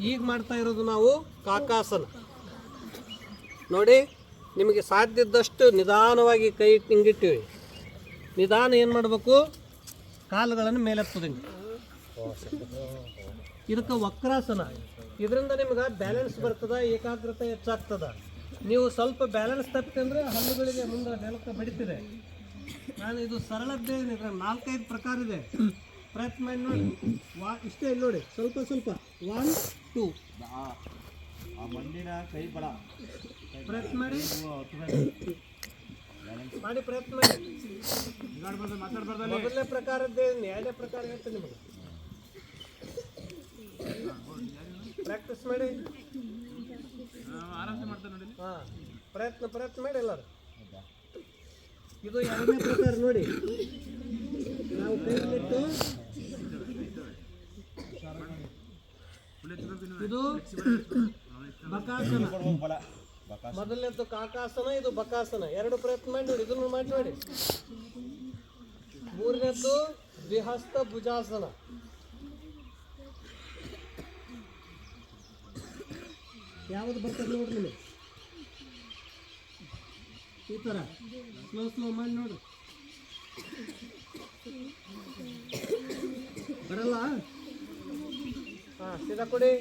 ಈಗ ಮಾಡ್ತಾ ಇರೋದು ನಾವು ಕಾಕಾಸನ. ನೋಡಿ, ನಿಮಗೆ ಸಾಧ್ಯ ಇದ್ದಷ್ಟು ನಿಧಾನವಾಗಿ ಕೈ ಹಿಂಗಿಟ್ಟಿವಿ. ನಿಧಾನ ಏನು ಮಾಡಬೇಕು? ಕಾಲುಗಳನ್ನು ಮೇಲೆತ್ತದಂಗೆ. ಇದಕ್ಕೆ ವಕ್ರಾಸನ. ಇದರಿಂದ ನಿಮ್ಗೆ ಬ್ಯಾಲೆನ್ಸ್ ಬರ್ತದ, ಏಕಾಗ್ರತೆ ಹೆಚ್ಚಾಗ್ತದ. ನೀವು ಸ್ವಲ್ಪ ಬ್ಯಾಲೆನ್ಸ್ ತಪ್ಪಿದ್ರೆ ಹಲ್ಲುಗಳಿಗೆ ಮುಂದೆ ನೆಲಕ್ಕೆ ಬಡಿತಿದೆ. ನಾನು ಇದು ಸರಳದ್ದೇ, 4-5 ಪ್ರಕಾರ ಇದೆ. ಪ್ರಯತ್ನ ಮಾಡಿ ನೋಡಿ. ಇಷ್ಟೇ ಇಲ್ಲಿ ನೋಡಿ, ಸ್ವಲ್ಪ 1 2 ಪ್ರಯತ್ನ ಮಾಡಿ ಪ್ರಯತ್ನ ಮಾಡಿ. ಮೊದಲನೇ ಪ್ರಕಾರದ್ದೇ, 2ನೇ ಪ್ರಕಾರ ಹೇಳ್ತೀನಿ ನಿಮಗೆ. ಪ್ರಾಕ್ಟೀಸ್ ಮಾಡಿ. ಹಾಂ, ಪ್ರಯತ್ನ ಮಾಡಿ ಎಲ್ಲರೂ. ಇದು 2ನೇ ಪ್ರಕಾರ ನೋಡಿ. ನಾವು ಕೈಲಿಟ್ಟು ಇದು ಬಕಾಸನ. ಮೊದಲನೇದ್ದು ಕಾಕಾಸನ, ಇದು ಬಕಾಸನ. 2 ಪ್ರಯತ್ನ ಮಾಡಿ ನೋಡಿ. ಇದನ್ನು ಮಾಡಿ ನೋಡಿ. 3ನೇದ್ದು ದ್ವಿಹಸ್ತ ಭುಜಾಸನ. ಯಾವುದು ಬರ್ತದೆ ನೋಡ್ರಿ ನಿಮಗೆ. ಈ ಥರ ಸ್ಲೋ ಮಾಡಿ ನೋಡ್ರಿ. ಬರಲ್ಲ? ಹಾಂ, ಸೀದಾ ಕೊಡಿ,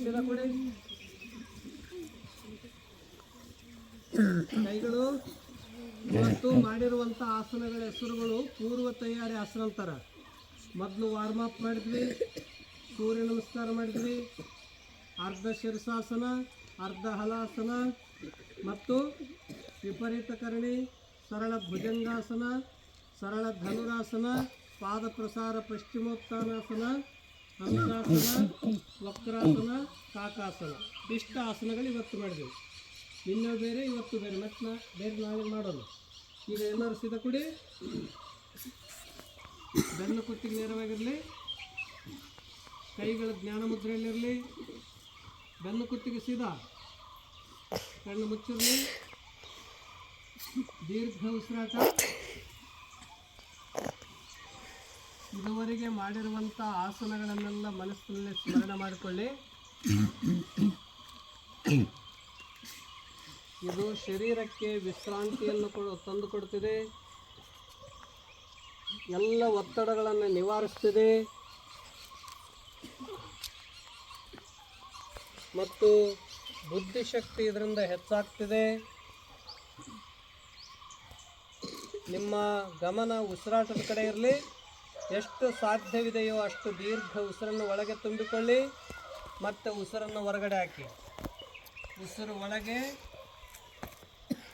ಸೀದಾ ಕೊಡಿ. ಕೈಗಳು ಇವತ್ತು ಮಾಡಿರುವಂಥ ಆಸನಗಳ ಹೆಸರುಗಳು ಪೂರ್ವ ತಯಾರಿ ಆಸನ ಅಂತಾರೆ. ಮೊದಲು ವಾರ್ಮಪ್ ಮಾಡಿದ್ವಿ, ಸೂರ್ಯ ನಮಸ್ಕಾರ ಮಾಡಿದ್ವಿ, ಅರ್ಧ ಶಿರಸಾಸನ, ಅರ್ಧ ಹಲಾಸನ ಮತ್ತು ವಿಪರೀತ ಕರಣಿ, ಸರಳ ಭುಜಂಗಾಸನ, ಸರಳ ಧನುರಾಸನ, ಪಾದ ಪ್ರಸಾರ ಪಶ್ಚಿಮೋತ್ಥಾನಾಸನ, ಹಂಸಾಸನ, ವಕ್ರಾಸನ, ಕಾಕಾಸನ. ಇಷ್ಟ ಆಸನಗಳು ಇವತ್ತು ಮಾಡಿದ್ವಿ. ನಿನ್ನೆ ಬೇರೆ, ಇವತ್ತು ಬೇರೆ, ಮತ್ತೆ ಬೇರೆ ನಾಳೆ ಮಾಡೋಣ. ಈಗ ಎಲ್ಲರೂ ಸೀದಾ ಕೊಡಿ. ಬೆನ್ನು ಕುತ್ತಿಗೆ ನೇರವಾಗಿರಲಿ, ಕೈಗಳ ಜ್ಞಾನ ಮುದ್ರೆಯಲ್ಲಿರಲಿ, ಬೆನ್ನು ಕುತ್ತಿಗೆ ಸೀದಾ, ಕಣ್ಣು ಮುಚ್ಚಿರಲಿ, ದೀರ್ಘ ಉಸಿರಾಟ. ಇದುವರೆಗೆ ಮಾಡಿರುವಂಥ ಆಸನಗಳನ್ನೆಲ್ಲ ಮನಸ್ಸಿನಲ್ಲಿ ಸ್ಮರಣೆ ಮಾಡಿಕೊಳ್ಳಿ. ಇದು ಶರೀರಕ್ಕೆ ವಿಶ್ರಾಂತಿಯನ್ನು ತಂದು ಕೊಡ್ತಿದೆ, ಎಲ್ಲ ಒತ್ತಡಗಳನ್ನು ನಿವಾರಿಸ್ತಿದೆ ಮತ್ತು ಬುದ್ಧಿಶಕ್ತಿ ಇದರಿಂದ ಹೆಚ್ಚಾಗ್ತಿದೆ. ನಿಮ್ಮ ಗಮನ ಉಸಿರಾಟದ ಕಡೆ ಇರಲಿ. ಎಷ್ಟು ಸಾಧ್ಯವಿದೆಯೋ ಅಷ್ಟು ದೀರ್ಘ ಉಸಿರನ್ನು ಒಳಗೆ ತುಂಬಿಕೊಳ್ಳಿ ಮತ್ತು ಉಸಿರನ್ನು ಹೊರಗಡೆ ಹಾಕಿ. ಉಸಿರು ಒಳಗೆ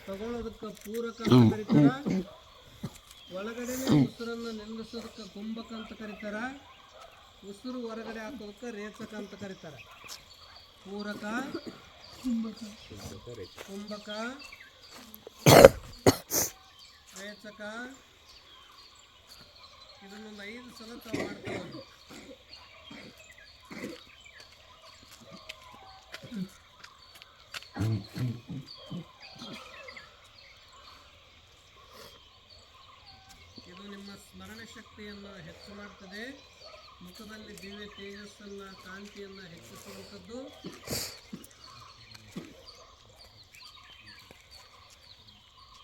ತಗೊಳ್ಳೋದಕ್ಕೆ ಪೂರಕ ಅಂತ ಕರೀತಾರ, ಒಳಗಡೆನೆ ಉಸಿರನ್ನು ನಿಲ್ಲಿಸೋದಕ್ಕೆ ಕುಂಭಕ ಅಂತ ಕರೀತಾರ, ಉಸಿರು ಹೊರಗಡೆ ಹಾಕೋದಕ್ಕೆ ರೇಚಕ ಅಂತ ಕರೀತಾರೆ. ಪೂರಕ, ಕುಂಭಕ, ರೇಚಕ. ಇದನ್ನೊಂದು 5 ಸಲ ತಾವು ಮಾಡ್ಕೊಳ್ಳೋದು. ಇದು ನಿಮ್ಮ ಸ್ಮರಣ ಶಕ್ತಿಯನ್ನು ಹೆಚ್ಚು ಮಾಡ್ತದೆ, ಮುಖದಲ್ಲಿ ದಿವ್ಯ ತೇಜಸ್ಸನ್ನು, ಕಾಂತಿಯನ್ನು ಹೆಚ್ಚಿಸುವಂಥದ್ದು.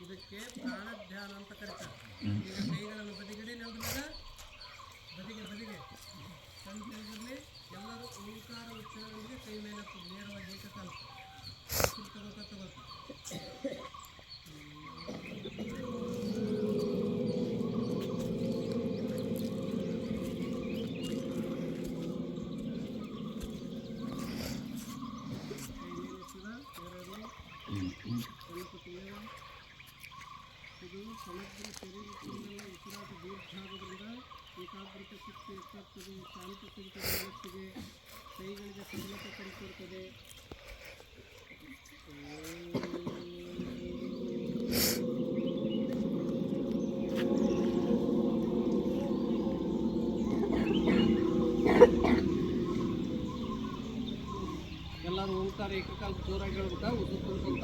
ಇದಕ್ಕೆ ಪ್ರಾಣಧ್ಯಾನ ಅಂತ ಕರೀತಾರೆ. ಈಗ ಕೈಗಳನ್ನು ಬದಿಗಡೆ ನೆಲದ ಬದಿಗೆ ಕಣ್ಣು ತೆಗೆದಿರಲಿ. ಎಲ್ಲರೂ ಓಂಕಾರ ಉಚ್ಚಾರಣೆಗೆ ಕೈ ಮೇಲೆ ನೇರವಾಗಿ ಏಕಕಾಲ ತಗೋತಾ ಬರ್ತದೆ. ಎಲ್ಲರೂ ಓಂಕಾರ ಏಕಕಾಲ ಜೋರಾಗಿ ಹೇಳ್ಬೇಕಾ ಉದ್ದು ಕುಂತ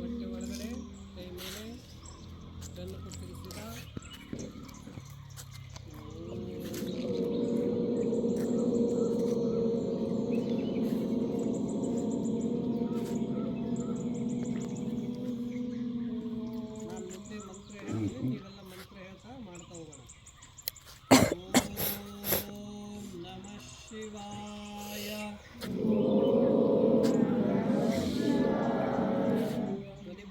ಹೊಟ್ಟೆ ಒಳಗಡೆ ಕೈ ಮೇಲೆ ಬೆನ್ನು ಕೊಟ್ಟಿರಿಸಿದ ನೀವೆಲ್ಲ ಮಂತ್ರ ಹೇಳ್ತಾ ಮಾಡ್ತಾ ಹೋಗೋಣ. ಓಂ ನಮಃ ಶಿವಾಯ. ಧ್ವನಿ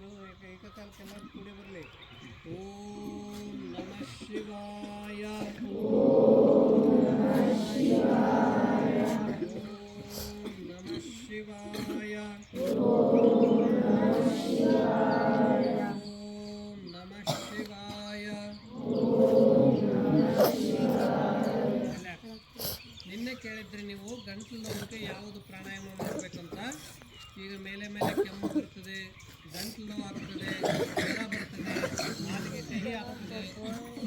ಏಕಕಾಲಕ್ಕೆಲ್ಲ ಕೂಡಿ ಬರಲಿ. ಓಂ ನಮಃ ಶಿವಾಯ. ಓಂ ನಮಃ ಶಿವಾಯ. ನಿನ್ನೆ ಕೇಳಿದ್ರಿ ನೀವು ಗಂಟಲು ನೋವಿಗೆ ಯಾವುದು ಪ್ರಾಣಾಯಾಮ ಮಾಡಬೇಕಂತ. ಈಗ ಮೇಲೆ ಮೇಲೆ ಕೆಮ್ಮು ಬರ್ತದೆ, ಗಂಟಲು ನೋವು ಆಗ್ತದೆ, ಜ್ವರ ಬರ್ತದೆ, ನಾಲಿಗೆ ಕಹಿ ಆಗ್ತದೆ.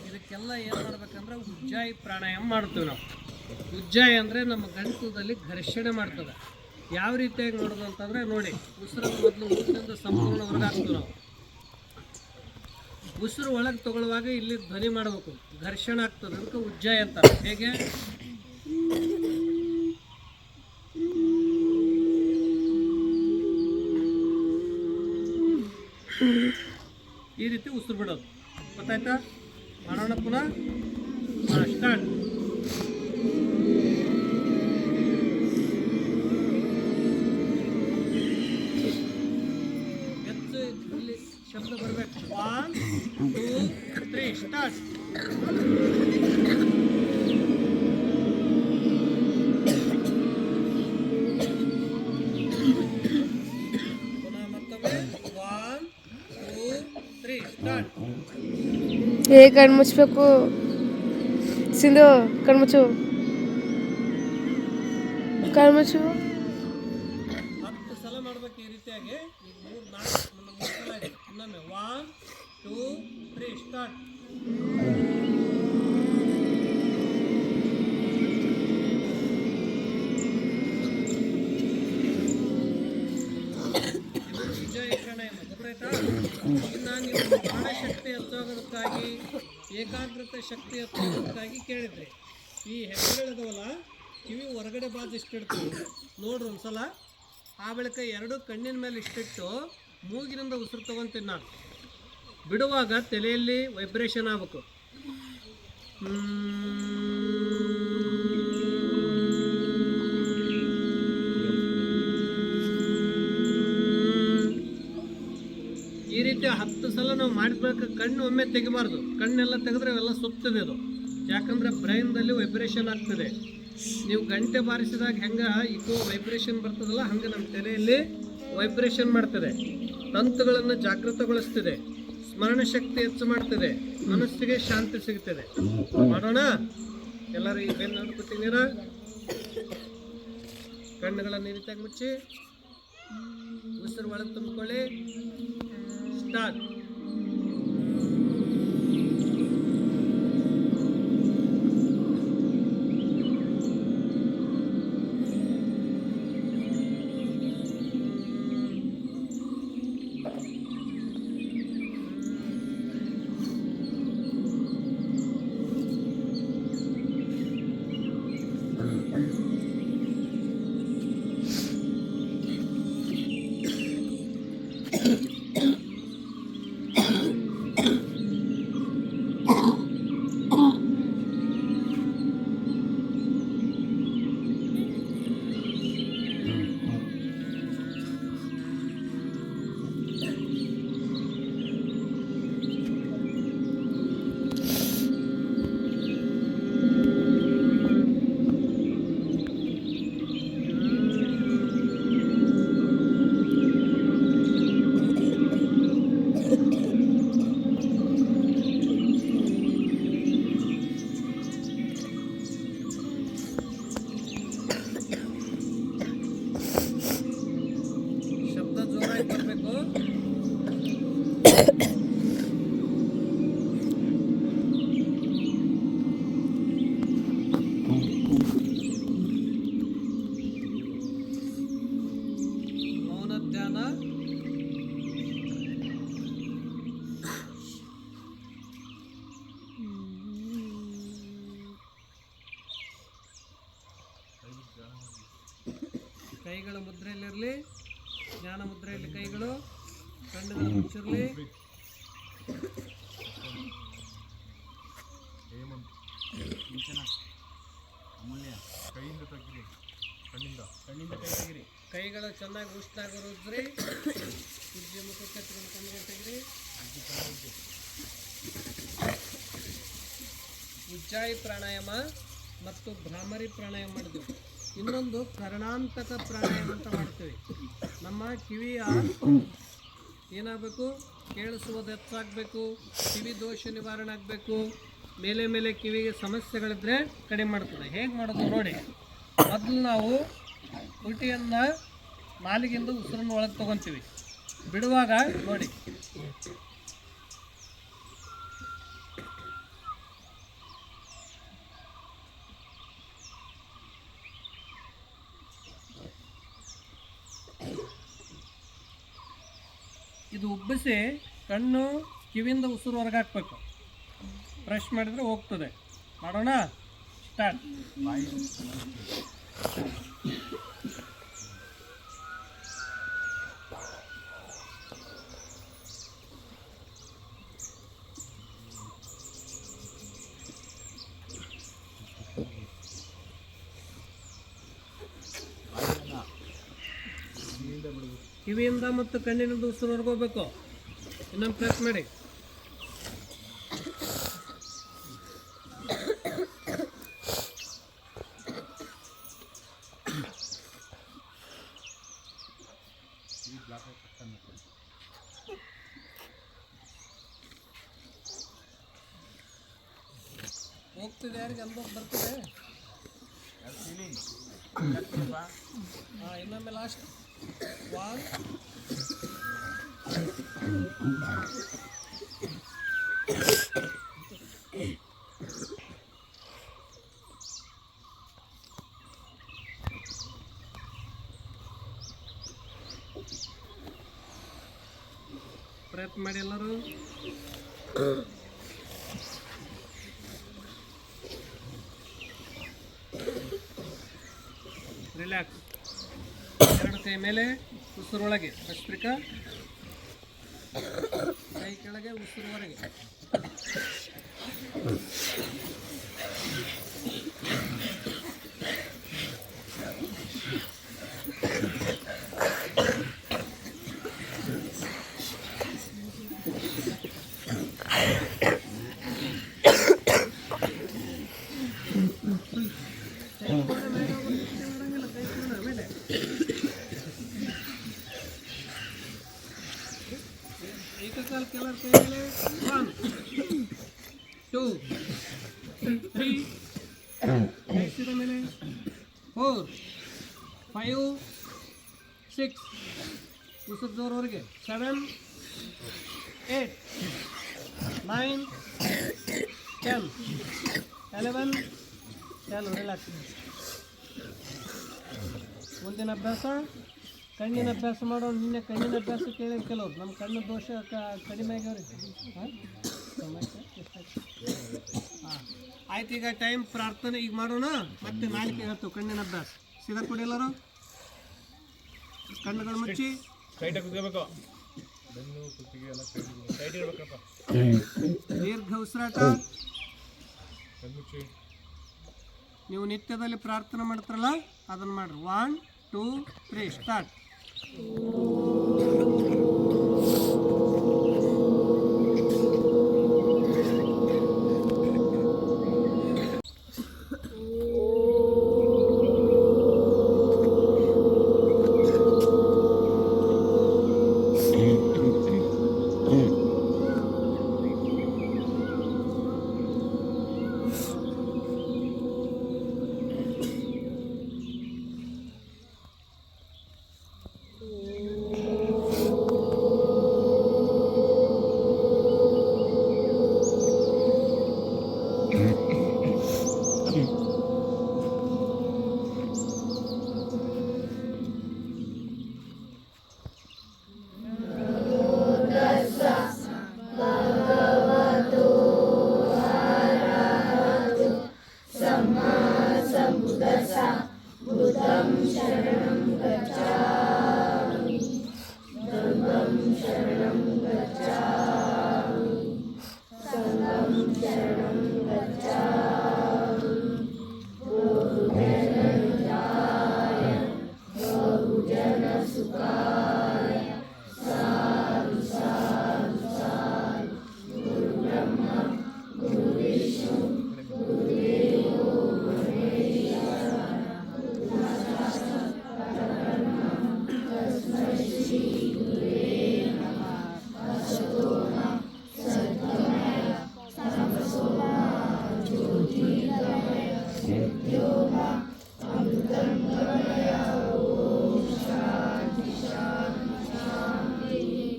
ಇದಕ್ಕೆಲ್ಲ ಏನು ಮಾಡ್ಬೇಕಂದ್ರೆ ಉಜ್ಜಾಯಿ ಪ್ರಾಣಾಯಾಮ ಮಾಡ್ತೀವಿ ನಾವು. ಉಜ್ಜಾಯಿ ಅಂದರೆ ನಮ್ಮ ಗಂಟಲದಲ್ಲಿ ಘರ್ಷಣೆ ಮಾಡ್ತದೆ. ಯಾವ ರೀತಿಯಾಗಿ ನೋಡೋದು ಅಂತಂದರೆ ನೋಡಿ, ಉಸಿರನ್ನು ಮೊದಲು ಮೂಗಿನಿಂದ ಸಂಪೂರ್ಣ ಹೊರಗೆ ಹಾಕ್ತೀವಿ ನಾವು. ಉಸಿರು ಒಳಗೆ ತಗೊಳ್ಳುವಾಗ ಇಲ್ಲಿ ಧ್ವನಿ ಮಾಡಬೇಕು, ಘರ್ಷಣೆ ಆಗ್ತದೆ, ಅದಕ್ಕೆ ಉಜ್ಜಾಯಿ ಅಂತ. ಹೇಗೆ ಈ ರೀತಿ ಉಸಿರು ಬಿಡೋದು, ಗೊತ್ತಾಯ್ತಾ? ಮಾಡೋಣ ಪುನಃ. ಸ್ಟಾರ್ಟ್. ಇಲ್ಲಿ ಶಬ್ದ ಬರಬೇಕು. 1 2 3 ಸ್ಟಾರ್ಟ್. ಪುನಃ ಮತ್ತೊಮ್ಮೆ 1 2 3 ಸ್ಟಾರ್ಟ್.
ಕಣ್ಣು ಮುಚ್ಚಬೇಕು. ಸಿಂಧು ಕಣ್ಣು ಮುಚ್ಚು. ಕಣ್ಣು ಮುಚ್ಚು.
10 ಸಲ ಮಾಡ್ಬೇಕು ಈ ರೀತಿಯಾಗಿ. ಈಗ 3 4 ಸಲ ಇದೆ. ಇನ್ನೊಮ್ಮೆ 1 2 3 ಸ್ಟಾರ್ಟ್. ಉಜ್ಜಾಯಿ ಪ್ರಾಣಾಯಾಮ ಗೊತ್ತಾಯ್ತಾ? ಇನ್ನು ನೀವು ಪ್ರಾಣಶಕ್ತಿ ಹೆಚ್ಚಾಗೋದಕ್ಕಾಗಿ, ಏಕಾಗ್ರತೆ ಶಕ್ತಿ ಹೆಚ್ಚಾಗೋದಕ್ಕಾಗಿ ಕೇಳಿದ್ರಿ. ಈ ಹೆಬ್ಬೆರಳಿದಾವಲ್ಲ, ಕಿವಿ ಹೊರಗಡೆ ಬಾಜು ಇಷ್ಟಿಡ್ತೀವಿ ನೋಡ್ರಿ ಒಂದ್ಸಲ. ಆ ಬಳಿಕ 2 ಕಣ್ಣಿನ ಮೇಲೆ ಇಷ್ಟಿಟ್ಟು ಮೂಗಿನಿಂದ ಉಸಿರು ತೊಗೊತೀನಿ ನಾನು. ಬಿಡುವಾಗ ತಲೆಯಲ್ಲಿ ವೈಬ್ರೇಷನ್ ಆಗಬೇಕು. ಈ ರೀತಿ 10 ಸಲ ನಾವು ಮಾಡಿದ್ಬೇಕು. ಕಣ್ಣು ಒಮ್ಮೆ ತೆಗಿಬಾರ್ದು. ಕಣ್ಣೆಲ್ಲ ತೆಗೆದ್ರೆ ಅವೆಲ್ಲ ಸುತ್ತದೆ ಅದು. ಯಾಕಂದ್ರೆ ಬ್ರೈನ್ದಲ್ಲಿ ವೈಬ್ರೇಷನ್ ಆಗ್ತದೆ. ನೀವು ಗಂಟೆ ಬಾರಿಸಿದಾಗ ಹೆಂಗೆ ಇಕೋ ವೈಬ್ರೇಷನ್ ಬರ್ತದಲ್ಲ, ಹಂಗೆ ನಮ್ಮ ತಲೆಯಲ್ಲಿ ವೈಬ್ರೇಷನ್ ಮಾಡ್ತದೆ. ತಂತುಗಳನ್ನು ಜಾಗೃತಗೊಳಿಸ್ತದೆ, ಸ್ಮರಣ ಶಕ್ತಿ ಹೆಚ್ಚು ಮಾಡ್ತದೆ, ಮನಸ್ಸಿಗೆ ಶಾಂತಿ ಸಿಗ್ತದೆ. ಮಾಡೋಣ ಎಲ್ಲರೂ. ಈ ಬೆನ್ನು ನೋಡ್ಕೊತೀರ, ಕಣ್ಣುಗಳನ್ನು ಈ ರೀತಿಯಾಗಿ ಮುಚ್ಚಿ ಉಸಿರು ಒಳಗೆ ತುಂಬಿಕೊಳ್ಳಿ. ಸ್ಟಾರ್ಟ್. ಮೌನ ಧ್ಯಾನ. ಕೈಗಳ ಮುದ್ರೆಯಲ್ಲಿರಲಿ, ಜ್ಞಾನ ಮುದ್ರೆಯಲ್ಲಿ ಕೈಗಳು, ಕಣ್ಣುಗಳ ಮುಚ್ಚಿರಲಿ. ಕೈಗಳು ಚೆನ್ನಾಗಿ ಉಷ್ಣಾಗ ರುದ್ರಿ, ಉಜ್ಜಿ ಮುಖಕ್ಕೆ ಹಚ್ಕೊಂಡು ಕಣ್ಣಿಗೆ ತೆಗ್ರಿ. ಉಜ್ಜಾಯಿ ಪ್ರಾಣಾಯಾಮ ಮತ್ತು ಭ್ರಾಮರಿ ಪ್ರಾಣಾಯಾಮ ಮಾಡಿದ್ವಿ. ಇನ್ನೊಂದು ಕರ್ಣಾಂತಕ ಪ್ರಾಣಾಯಾಮ ಅಂತ ಮಾಡ್ತೀವಿ. ನಮ್ಮ ಕಿವಿಯ ಏನಾಗಬೇಕು, ಕೇಳಿಸುವುದು ಹೆಚ್ಚಾಗಬೇಕು, ಕಿವಿ ದೋಷ ನಿವಾರಣೆ ಆಗಬೇಕು, ಮೇಲೆ ಮೇಲೆ ಕಿವಿಗೆ ಸಮಸ್ಯೆಗಳಿದ್ರೆ ಕಡಿಮೆ ಮಾಡ್ತದೆ. ಹೇಗೆ ಮಾಡೋದು ನೋಡಿ. ಮೊದಲು ನಾವು ತುಟಿಯನ್ನು ನಾಲಿಗೆಯಿಂದ ಉಸಿರನ್ನು ಒಳಗೆ ತೊಗೊತೀವಿ. ಬಿಡುವಾಗ ನೋಡಿ, ಇದು ಉಬ್ಬಿಸಿ ಕಣ್ಣು ಕಿವಿಯಿಂದ ಉಸಿರು ಹೊರಗೆ ಹಾಕ್ಬೇಕು. ಬ್ರಷ್ ಮಾಡಿದರೆ ಹೋಗ್ತದೆ. ಮಾಡೋಣ, ಸ್ಟಾರ್ಟ್. ಕಿವಿಯಿಂದ ಮತ್ತು ಕಣ್ಣಿನಿಂದ ಉಸಿರು ಹೊರಗೋಗ್ಬೇಕು. ಇನ್ನೊಂದು ಪ್ರೆಸ್ ಮಾಡಿ. ಹೋಗ್ತಿದೆ, ಯಾರಿಗೆ ಅನುಭವ ಬರ್ತದೆ? ಇನ್ನೊಮ್ಮೆ ಲಾಸ್ಟ್. 1 ಪ್ರಯತ್ನ ಮಾಡಿ ಎಲ್ಲರೂ. ರಿಲ್ಯಾಕ್ಸ್. ಎರಡು ಕೈ ಮೇಲೆ, ಉಸಿರೊಳಗೆ ಭಸ್ತ್ರಿಕಾ, ಕೈ ಕೆಳಗೆ, ಉಸಿರು ಹೊರಗೆ. ಏಕಕಾಲ ಕೆಲರ್ ಕೈ ಮೇಲೆ. 1 2 3 ಕೈ ಸೀದಾ ಮೇಲೆ. 4 5 6 ಉಸಿರು ಜೋರವರೆಗೆ. 7 8 9 10 11. ಚಾಲು, ರಿಲ್ಯಾಕ್ಸ್. ಮುಂದಿನ ಅಭ್ಯಾಸ ಕಣ್ಣಿನ ಅಭ್ಯಾಸ ಮಾಡೋಣ. ನಿನ್ನೆ ಕಣ್ಣಿನ ಅಭ್ಯಾಸ ಕೇಳಿ ಕೆಲವರು ನಮ್ಮ ಕಣ್ಣು ದೋಷ ಕಡಿಮೆ ಆಗ್ಯಾವ್ರಿ. ಹಾಂ ಆಯ್ತು. ಈಗ ಟೈಮ್ ಪ್ರಾರ್ಥನೆ ಈಗ ಮಾಡೋಣ. ಮತ್ತೆ ನಾಲ್ಕು ಹೇಳ್ತು ಕಣ್ಣಿನ ಅಭ್ಯಾಸ. ಸೀದಾ ಕೊಡಿ ಎಲ್ಲರೂ. ಕಣ್ಣುಗಳು ಮುಚ್ಚಿ ದೀರ್ಘ ಉಸಿರಾಟ. ನೀವು ನಿತ್ಯದಲ್ಲಿ ಪ್ರಾರ್ಥನೆ ಮಾಡ್ತಾರಲ್ಲ ಅದನ್ನು ಮಾಡ್ರಿ. 1 2 3 ಸ್ಟಾರ್ಟ್.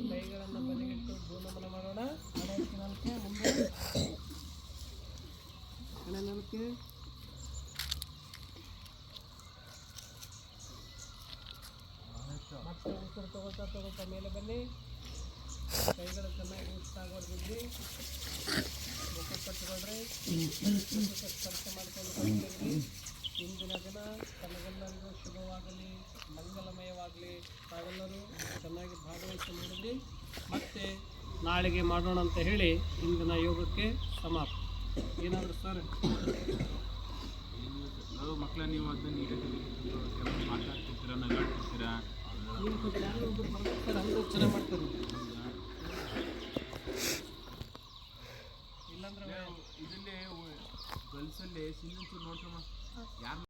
ಕೈಗಳನ್ನು ಬದಿಗಿಟ್ಟು ಭೂನಮನ ಮಾಡೋಣ. ಹಣೆ ಮುಂದೆ ಹಣೆ ನೆಲಕ್ಕೆ. ಮತ್ತೆ ಉಸಿರು ತಗೋತಾ ಮೇಲೆ ಬನ್ನಿ. ಕೈಗಳು ಚೆನ್ನಾಗಿ ಉಸಿರಾಗೋರ್ಬಿಡ್ರಿ. ಮುಖ ಕಟ್ಟಿಕೊಳ್ರಿ. ಮುಖಕ್ಕೆ ಸ್ಪರ್ಶ ಮಾಡ್ಕೊಂಡು ಕಟ್ಟಿದ್ರಿ. ಇಂದಿನ ದಿನ ತಮಗೆಲ್ಲರಿಗೂ ಶುಭವಾಗಲಿ, ಮಂಗಲಮಯವಾಗಲಿ. ತಾವೆಲ್ಲರೂ ಚೆನ್ನಾಗಿ ಭಾಗವಹಿಸಿ ಮಾಡಿದ್ರಿ. ಮತ್ತೆ ನಾಳೆಗೆ ಮಾಡೋಣ ಅಂತ ಹೇಳಿ ಇಂದಿನ ಯೋಗಕ್ಕೆ ಸಮಾಪ್ತಿ. ಏನಾದರೂ ಸರ್
ಮಕ್ಕಳ ನೀವು ಅದನ್ನ ನೀಟಾಗಿ